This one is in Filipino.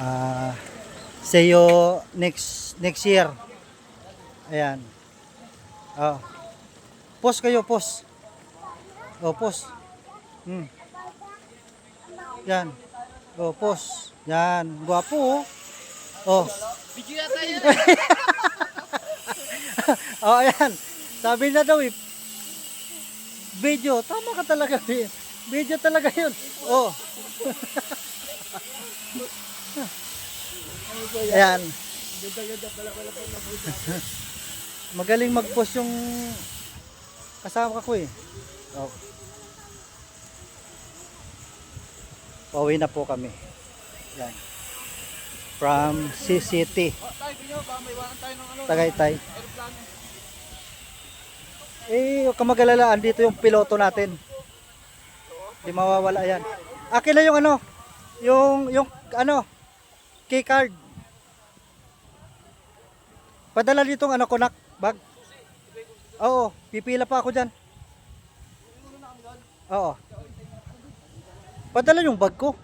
Ah, see you next year. Ayan. Oh. Post kayo, post. Oh, post. Hmm. Yan. Oh, post. Yan. Gwapo, oh. Oh. Video yata yan. Oh, ayan. Sabi na daw, eh. Video. Tama ka talaga. Video talaga yun. Oh. Ayan. Magaling mag-post yung kasama ko eh. Oh. Pauwi na po kami. Yan. From City. Tayo, Pino, baka may iwanan tayo ng ano. Tagaytay. Aeroplano. Huwag ka mag-alala, andito yung piloto natin. Di mawawala yan. Akin na yung ano, yung ano, key card. Padala dito ng ano, konak, bag. Oo, pipila pa ako dyan. Oo. Padala yung bag ko.